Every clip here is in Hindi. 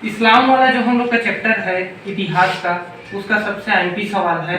इस्लाम वाला जो हम लोग का चैप्टर है इतिहास का, उसका सबसे आईएमपी सवाल है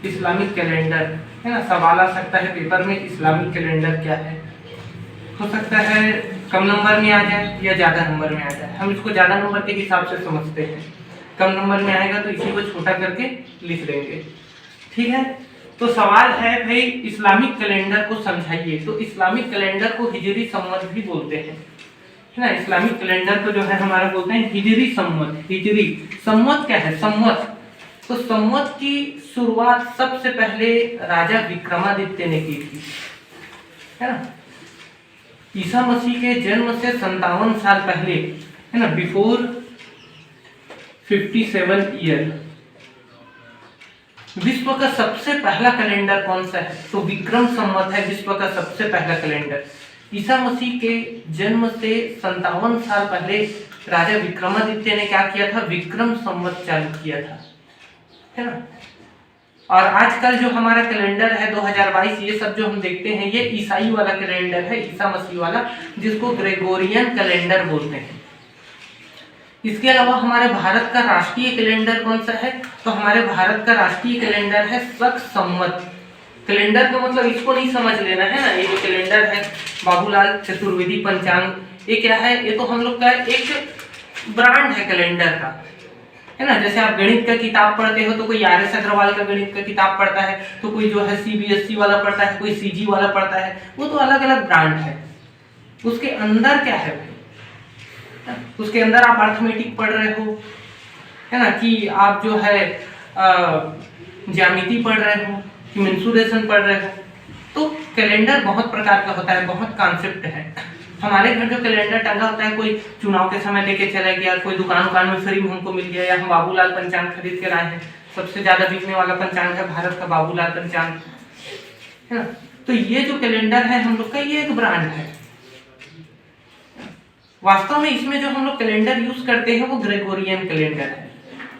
इस्लामिक कैलेंडर, है ना। सवाल आ सकता है पेपर में, इस्लामिक कैलेंडर क्या है। हो सकता है कम नंबर में आ जाए या ज़्यादा नंबर में आ जाए। हम इसको ज़्यादा नंबर के हिसाब से समझते हैं। कम नंबर में आएगा तो इसी को छोटा करके लिख देंगे, ठीक है। तो सवाल है भाई इस्लामिक कैलेंडर को समझाइए। तो इस्लामिक कैलेंडर को हिजरी संवत भी बोलते हैं, है ना। इस्लामिक कैलेंडर को जो है हमारा बोलते हैं हिजरी संवत। हिजरी संवत क्या है? संवत, तो संवत की शुरुआत सबसे पहले राजा विक्रमादित्य ने की थी, है ना। ईसा मसीह के जन्म से 57 साल पहले, है ना, बिफोर 57 ईयर। विश्व का सबसे पहला कैलेंडर कौन सा है? तो विक्रम संवत है विश्व का सबसे पहला कैलेंडर। ईसा मसीह के जन्म से 57 साल पहले राजा विक्रमादित्य ने क्या किया था? विक्रम संवत चालू किया था, है ना। और आजकल जो हमारा कैलेंडर है 2022, ये सब जो हम देखते हैं ये ईसाई वाला कैलेंडर है, ईसा मसीह वाला, जिसको ग्रेगोरियन कैलेंडर बोलते हैं। इसके अलावा हमारे भारत का राष्ट्रीय कैलेंडर कौन सा है? तो हमारे भारत का राष्ट्रीय कैलेंडर है शक संवत। कैलेंडर का मतलब इसको नहीं समझ लेना है ना। ये जो कैलेंडर है बाबूलाल चतुर्वेदी पंचांग, ये क्या है? ये तो हम लोग का एक ब्रांड है कैलेंडर का, है ना। जैसे आप गणित का किताब पढ़ते हो तो कोई RS अग्रवाल का गणित का किताब पढ़ता है, तो कोई जो है CBSE वाला पढ़ता है, कोई CG वाला पढ़ता है, वो तो अलग अलग ब्रांड है। उसके अंदर क्या है? उसके अंदर आप अर्थमेटिक पढ़ रहे हो, है ना, कि आप जो है ज्यामिति पढ़ रहे हो, कि मेंसुरेशन पढ़ रहे हो। तो कैलेंडर बहुत प्रकार का होता है, बहुत कॉन्सेप्ट है। हमारे घर जो कैलेंडर टंगा होता है, कोई चुनाव के समय लेके चला गया, कोई दुकान में फ्री में हमको मिल गया, या हम बाबूलाल पंचांग खरीद के लाए हैं। सबसे ज्यादा बिकने वाला पंचांग है भारत का बाबूलाल पंचांग, है ना। तो ये जो कैलेंडर है हम लोग का, ये एक ब्रांड है। वास्तव में इसमें जो हम लोग कैलेंडर यूज करते हैं वो ग्रेगोरियन कैलेंडर है।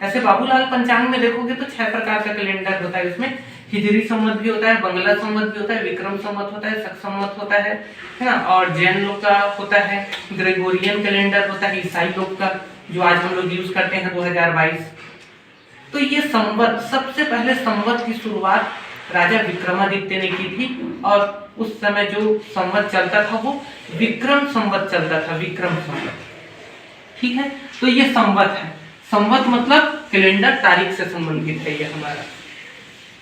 ऐसे बाबूलाल पंचांग में देखोगे तो 6 प्रकार का कैलेंडर होता है। उसमें हिजरी संवत भी होता है, बंगला संवत भी होता है, विक्रम संवत होता है, शक संवत होता है ना। और जैन लोग का होता है ग्रेगोरियन कैलेंडर होता है, ईसाई लोग का जो आज हम लोग यूज करते हैं 2022। तो ये संवत, सबसे पहले संवत की शुरुआत राजा विक्रमादित्य ने की थी, और उस समय जो संवत चलता था वो विक्रम संवत चलता था, विक्रम संवत, ठीक है। तो ये संवत है। संवत मतलब कैलेंडर, तारीख से संबंधित है ये हमारा,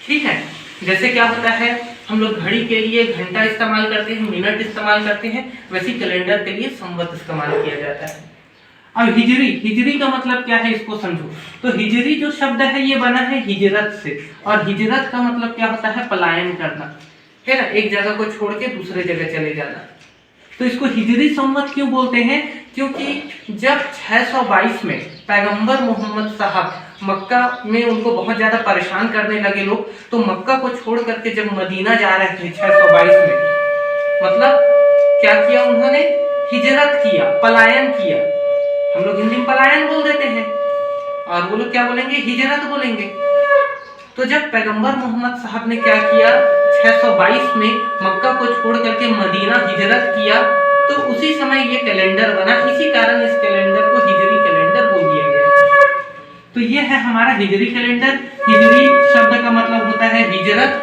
ठीक है। जैसे क्या होता है, हम लोग घड़ी के लिए घंटा इस्तेमाल करते हैं, मिनट इस्तेमाल करते हैं, वैसे कैलेंडर के लिए संवत इस्तेमाल किया जाता है। अब हिजरी, हिजरी का मतलब क्या है इसको समझो। तो हिजरी जो शब्द है ये बना है हिजरत से, और हिजरत का मतलब क्या होता है? पलायन करना, है ना, एक जगह को छोड़ के दूसरे जगह चले जाना। तो इसको हिजरी संवत क्यों बोलते हैं? क्योंकि जब 622 में पैगंबर मोहम्मद साहब मक्का में, उनको बहुत ज्यादा परेशान करने लगे लोग, तो मक्का को छोड़ करके जब मदीना जा रहे थे 622 में, मतलब क्या किया उन्होंने? हिजरत किया, पलायन किया। हम लोग हिंदी में पलायन बोल देते हैं, और वो लोग क्या बोलेंगे? हिजरत बोलेंगे। तो जब पैगंबर मोहम्मद साहब ने क्या किया, 622 में मक्का को छोड़ करके मदीना हिजरत किया, तो उसी समय ये कैलेंडर बना। इसी कारण इस कैलेंडर को हिजरी कैलेंडर बोल दिया गया। तो ये है हमारा हिजरी कैलेंडर। हिजरी शब्द का मतलब होता है हिजरत,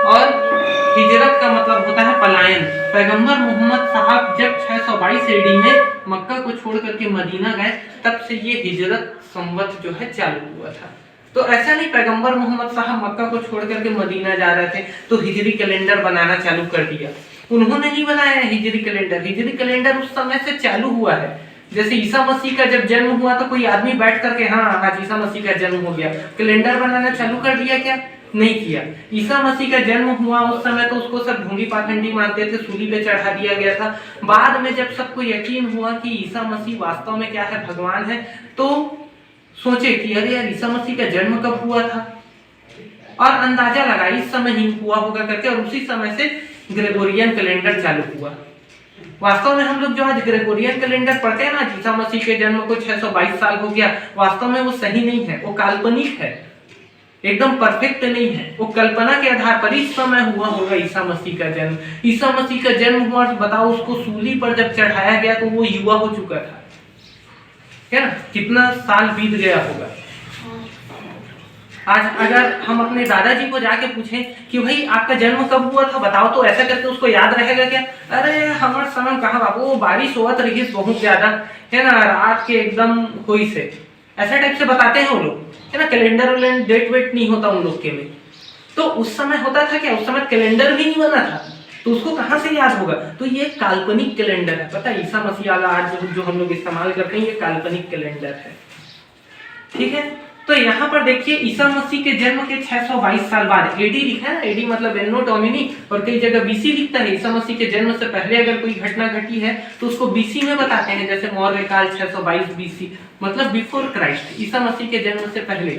और हिजरत का मतलब होता है पलायन। पैगंबर मोहम्मद साहब जब 622 AD में मक्का को छोड़ करके मदीना गए, तब से ये हिजरत संवत जो है चालू हुआ था। तो ऐसा नहीं पैगंबर मोहम्मद साहब मक्का को छोड़ करके मदीना जा रहे थे तो हिजरी कैलेंडर बनाना चालू कर दिया। उन्होंने नहीं बनाया है हिजरी कैलेंडर। हिजरी कैलेंडर उस समय से चालू हुआ है। जैसे ईसा मसीह का जब जन्म हुआ तो कोई आदमी बैठ करके हाँ आज ईसा मसीह का जन्म हो गया, कैलेंडर बनाना चालू कर दिया क्या? नहीं किया। ईसा मसीह का जन्म हुआ उस समय तो उसको सब ढोंगी पाखंडी मानते थे, सूली पे चढ़ा दिया गया था। बाद में जब सबको यकीन हुआ कि ईसा मसीह वास्तव में क्या है, भगवान है, तो सोचे कि अरे यार ईसा मसीह का जन्म कब हुआ था, और अंदाजा लगा इस समय ही हुआ होगा करके, और उसी समय से ग्रेगोरियन कैलेंडर चालू हुआ। वास्तव में हम लोग जो आज ग्रेगोरियन कैलेंडर पढ़ते हैं ना, ईसा मसीह के जन्म को 622 साल हो गया, वास्तव में वो सही नहीं है, वो काल्पनिक है, एकदम परफेक्ट नहीं है। वो कल्पना के आधार पर इस समय हुआ होगा ईसा मसीह का जन्म। ईसा मसीह का जन्म हुआ, बताओ उसको सूली पर जब चढ़ाया गया तो वो युवा हो चुका था, है ना, कितना साल बीत गया होगा। आज अगर हम अपने दादाजी को जाके पूछें कि भाई आपका जन्म कब हुआ था बताओ, तो ऐसा करके उसको याद रहेगा क्या? अरे हमारे समय कहाँ बाबू, बारिश होत रही बहुत ज्यादा, है ना, रात के एकदम हुई से, ऐसा टाइप से बताते हैं वो लोग, है ना। कैलेंडर डेट वेट नहीं होता उन लोग के में। तो उस समय होता था क्या, उस समय कैलेंडर भी नहीं बना था, तो उसको कहाँ से याद होगा? तो ये काल्पनिक कैलेंडर है, पता है, ईसा मसीह वाला आज जो हम लोग इस्तेमाल करते हैं ये काल्पनिक कैलेंडर है, ठीक है। तो यहाँ पर देखिए ईसा मसीह के जन्म के 622 साल बाद, एडी लिखा है ना, एडी मतलब एनो डोमिनी, और कई जगह बीसी लिखता है। ईसा मसीह के जन्म से पहले अगर कोई घटना घटी है तो उसको बीसी में बताते हैं, जैसे मौर्य काल 622 बीसी मतलब बिफोर क्राइस्ट, ईसा मसीह के जन्म से पहले।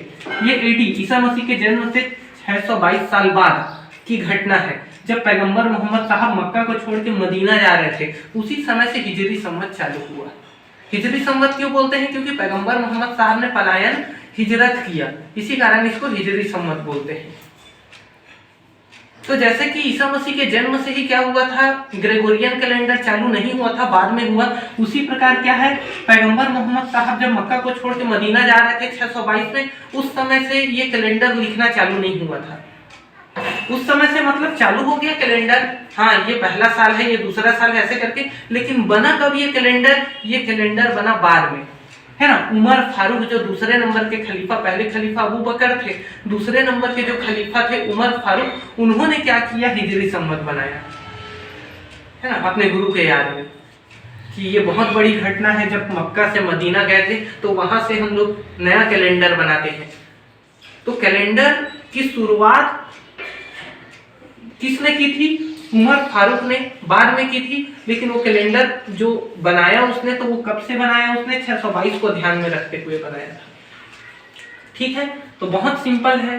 ये एडी ईसा मसीह के जन्म से 622 साल बाद की घटना है, जब पैगंबर मोहम्मद साहब मक्का को छोड़ के मदीना जा रहे थे, उसी समय से हिजरी संवत चालू हुआ। हिजरी संवत क्यों बोलते हैं? क्योंकि पैगंबर मोहम्मद साहब ने पलायन हिजरत किया, इसी कारण इसको हिजरी संवत बोलते हैं। तो जैसे कि ईसा मसीह के जन्म से ही क्या हुआ था, ग्रेगोरियन कैलेंडर चालू नहीं हुआ था, बाद में हुआ, उसी प्रकार क्या है, पैगंबर मोहम्मद साहब जब मक्का को छोड़ के मदीना जा रहे थे 622 में, उस समय से ये कैलेंडर लिखना चालू नहीं हुआ था। उस समय से मतलब चालू हो गया कैलेंडर, हाँ ये पहला साल है, ये दूसरा साल है, ऐसे करके, लेकिन बना कब ये कैलेंडर? ये कैलेंडर बना बाद में, है ना। उमर फारूक जो दूसरे नंबर के खलीफा, पहले खलीफा अबू बकर थे, दूसरे नंबर के जो खलीफा थे उमर फारूक, उन्होंने क्या किया, हिजरी संवत बनाया, है ना, अपने गुरु के याद में, कि ये बहुत बड़ी घटना है, जब मक्का से मदीना गए थे तो वहां से हम लोग नया कैलेंडर बनाते हैं। तो कैलेंडर की शुरुआत किसने की थी? उमर फारूक ने बाद में की थी, लेकिन वो कैलेंडर जो बनाया उसने, तो वो कब से बनाया उसने? 622 को ध्यान में रखते हुए बनाया था, ठीक है। तो बहुत सिंपल है,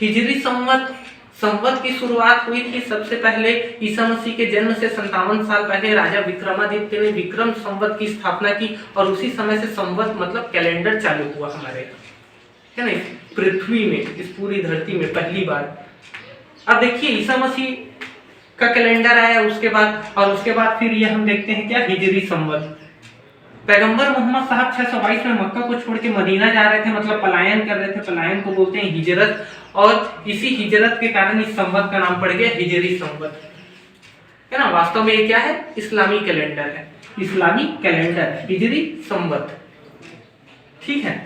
हिजरी संवत की शुरुआत हुई थी सबसे पहले ईसा मसीह के जन्म से 57 साल पहले राजा विक्रमादित्य ने विक्रम संवत की स्थापना की, और उसी समय से संवत मतलब कैलेंडर चालू हुआ हमारे यहाँ, है ना, पृथ्वी में, इस पूरी धरती में पहली बार। अब देखिए ईसा मसीह का कैलेंडर आया उसके बाद, और उसके बाद फिर ये हम देखते हैं क्या, हिजरी संवत। पैगंबर मोहम्मद साहब 622 में मक्का को छोड़ के मदीना जा रहे थे, मतलब पलायन कर रहे थे, पलायन को बोलते हैं हिजरत, और इसी हिजरत के कारण इस संवत का नाम पड़ गया हिजरी संवत, है ना। वास्तव में ये क्या है? इस्लामी कैलेंडर है, इस्लामी कैलेंडर हिजरी संवत, ठीक है।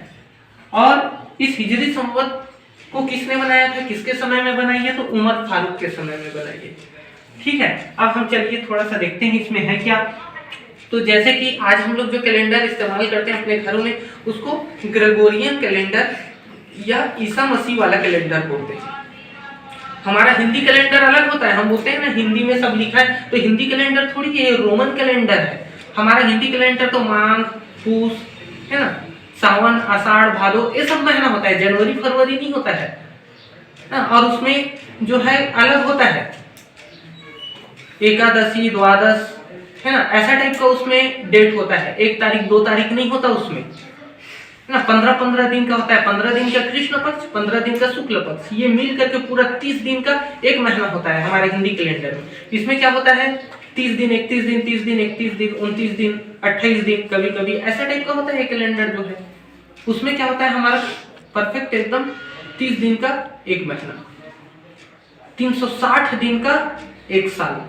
और इस हिजरी संवत को किसने बनाया था, किसके समय में बनाई है? तो उमर फारूक के समय में बनाई है, ठीक है। अब हम चलिए थोड़ा सा देखते हैं इसमें है क्या। तो जैसे कि आज हम लोग जो कैलेंडर इस्तेमाल करते हैं अपने घरों में, उसको ग्रेगोरियन कैलेंडर या ईसा मसीह वाला कैलेंडर बोलते हैं। हमारा हिंदी कैलेंडर अलग होता है, हम बोलते हैं ना हिंदी में सब लिखा है, तो हिंदी कैलेंडर थोड़ी ये रोमन कैलेंडर है। हमारा हिंदी कैलेंडर तो माघ, पूस, है ना, सावन, आषाढ़, भादो, ये सब महीना होता है, जनवरी फरवरी नहीं होता है ना। और उसमें जो है अलग होता है, एकादशी, द्वादश, है ना, ऐसा टाइप का उसमें डेट होता है, 1 तारीख 2 तारीख नहीं होता उसमें, है ना। 15-15 दिन का होता है, 15 दिन का कृष्ण पक्ष, 15 दिन का शुक्ल पक्ष, ये मिल करके पूरा 30 दिन का एक महीना होता है हमारे हिंदी कैलेंडर में। इसमें क्या होता है, 30 दिन, 31 दिन, 30 दिन, 31 दिन, 29 दिन, 28 दिन, कभी कभी ऐसा टाइप का होता है कैलेंडर जो है। उसमें क्या होता है हमारा परफेक्ट एकदम 30 दिन का एक महीना, 360 दिन का एक साल।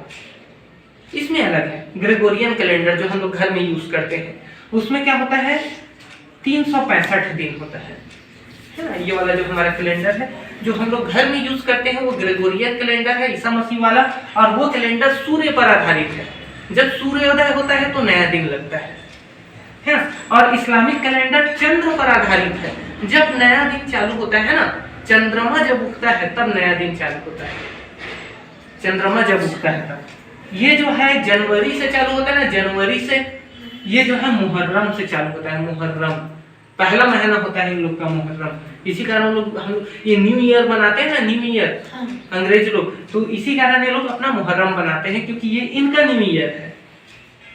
इसमें अलग है ग्रेगोरियन कैलेंडर जो हम लोग घर में यूज करते हैं, उसमें क्या होता है 365 दिन होता है ना। ये वाला जो हमारा कैलेंडर है जो हम लोग घर में यूज करते हैं वो ग्रेगोरियन कैलेंडर है, ईसा मसीह वाला, और वो कैलेंडर सूर्य पर आधारित है। जब सूर्योदय होता है तो नया दिन लगता है ना। और इस्लामिक कैलेंडर चंद्र पर आधारित है, जब नया दिन चालू होता है ना, चंद्रमा जब उगता है तब नया दिन चालू होता है, चंद्रमा जब उगता है तब। ये जो है जनवरी से चालू होता है ना, जनवरी से, ये जो है मुहर्रम से चालू होता है, मुहर्रम पहला महीना होता है इन लोग का मुहर्रम। इसी कारण हम ये न्यू ईयर बनाते हैं ना, न्यू ईयर अंग्रेज लोग, तो इसी कारण ये लोग अपना मुहर्रम बनाते हैं क्योंकि ये इनका न्यू ईयर है,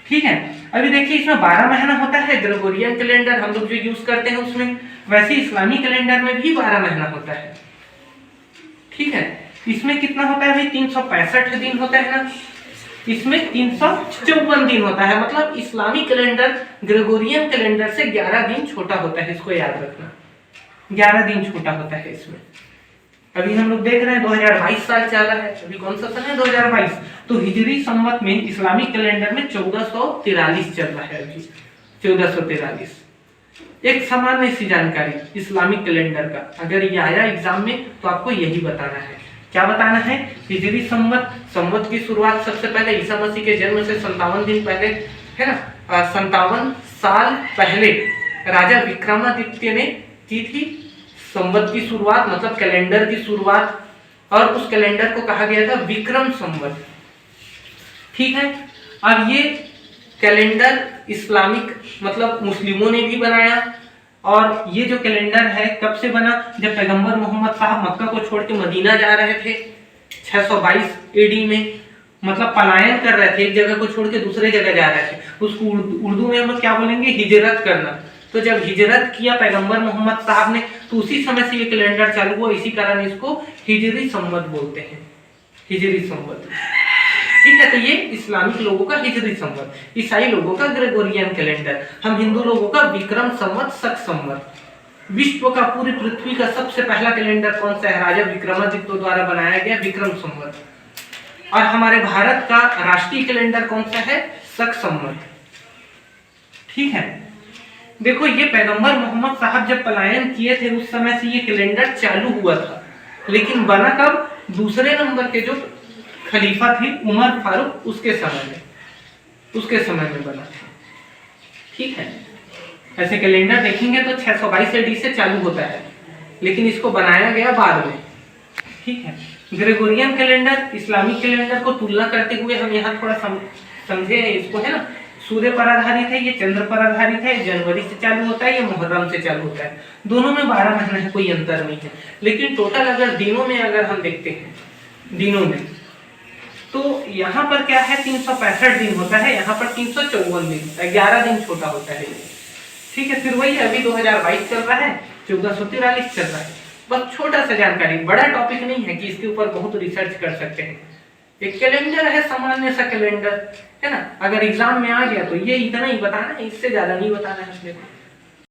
ठीक है। अभी देखिए इसमें 12 महीना होता है, ग्रेगोरियन कैलेंडर हम लोग जो यूज करते हैं उसमें, वैसे इस्लामी कैलेंडर में भी 12 महीना होता है, ठीक है। इसमें कितना होता है भाई 365 दिन होता है ना, इसमें 354 दिन होता है, मतलब इस्लामिक कैलेंडर ग्रेगोरियन कैलेंडर से 11 दिन छोटा होता है, इसको याद रखना, 11 दिन छोटा होता है इसमें। अभी हम लोग देख रहे हैं 2022 साल चल रहा है, अभी कौन सा सन है 2022, तो हिजरी संवत में इस्लामिक कैलेंडर में 1443 चल रहा है अभी, 1443। एक सामान्य सी जानकारी इस्लामिक कैलेंडर का, अगर ये आया एग्जाम में तो आपको यही बताना है। क्या बताना है? हिजरी संवत की शुरुआत सबसे पहले ईसा मसीह के जन्म से 57 दिन पहले, है ना, 57 साल पहले राजा विक्रमादित्य ने की थी संवत की शुरुआत, मतलब कैलेंडर की शुरुआत, और उस कैलेंडर को कहा गया था विक्रम संवत। ठीक है, अब ये कैलेंडर इस्लामिक मतलब मुस्लिमों ने भी बनाया, और ये जो कैलेंडर है कब से बना? जब पैगंबर मोहम्मद साहब मक्का को छोड़ के मदीना जा रहे थे 622 एडी में, मतलब पलायन कर रहे थे, एक जगह को छोड़ के दूसरे जगह जा रहे थे। उसको उर्दू में हम क्या बोलेंगे? हिजरत करना। तो जब हिजरत किया पैगंबर मोहम्मद साहब ने, तो उसी समय से ये कैलेंडर चालू हुआ, इसी कारण इसको हिजरी संवत बोलते हैं, हिजरी संवत। ठीक है, तो ये इस्लामिक लोगों का हिजरी संवत, ईसाई लोगों का ग्रेगोरियन कैलेंडर, हम हिंदू लोगों का विक्रम संवत, शक संवत। विश्व का, पूरी पृथ्वी का सबसे पहला कैलेंडर कौन सा है? राजा विक्रमादित्य द्वारा बनाया गया विक्रम संवत। और हमारे भारत का राष्ट्रीय कैलेंडर कौन सा है? शक संवत। ठीक है, देखो ये पैगंबर मोहम्मद साहब जब पलायन किए थे उस समय से ये कैलेंडर चालू हुआ था, लेकिन बना कब? दूसरे नंबर के जो खलीफा थे उमर फारूक, उसके समय में बना था। ठीक है, ऐसे कैलेंडर देखेंगे तो 622 एडी से चालू होता है, लेकिन इसको बनाया गया बाद में। ठीक है, ग्रेगोरियन कैलेंडर इस्लामिक कैलेंडर को तुलना करते हुए हम यहाँ थोड़ा समझे इसको, है ना। सूर्य पर आधारित है, ये चंद्र पर आधारित है, जनवरी से चालू होता है, ये मुहर्रम से चालू होता है। दोनों में 12 महीने है, कोई अंतर नहीं है। लेकिन टोटल अगर दिनों में अगर हम देखते हैं, दिनों में, तो यहाँ पर क्या है? 365 दिन होता है, यहाँ पर 354 दिन होता है, 11 दिन छोटा होता है। ठीक है, फिर वही अभी 2022 चल रहा है, 1443 चल रहा है। बस छोटा सा जानकारी, बड़ा टॉपिक नहीं है कि इसके ऊपर बहुत रिसर्च कर सकते हैं। एक कैलेंडर है, सामान्य सा कैलेंडर, है ना। अगर एग्जाम में आ गया तो ये इतना ही बताना है, इससे ज्यादा नहीं बताना है अपने को।